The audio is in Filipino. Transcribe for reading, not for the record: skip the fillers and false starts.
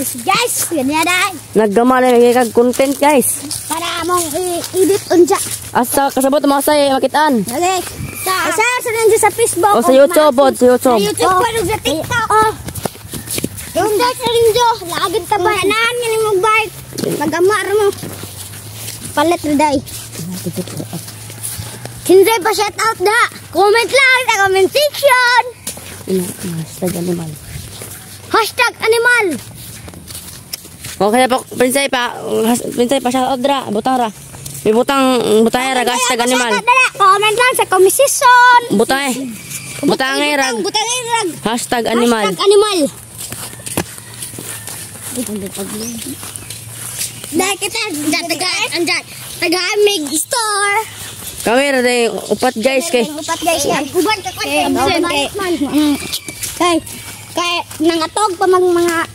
Guys, ganyan na. Naggamala lagi kag content guys. Para mong i-edit unja. Asa kasabot mo say makitaan. Okay. Sa nandiyo sa Facebook. O sa YouTube pod, sa YouTube. Sa YouTube pa sa TikTok. Yung guys sa ninyo, lagid ta ba naan ni mo bike. Magamar mo. Palit na day. Hindi pa shout out da. Comment lang sa comment section. Hashtag animal. Hashtag animal. Okay po, pinsay pa shout out dra, butang ra. May butang ra hashtag animal. Comment lang sa comment section. Butang ra. Hashtag animal. Hashtag animal. Dahil kita taga-mig store. Kami ra day upat guys kay. Upat guys yan. Uban ka kay nangatog pa mga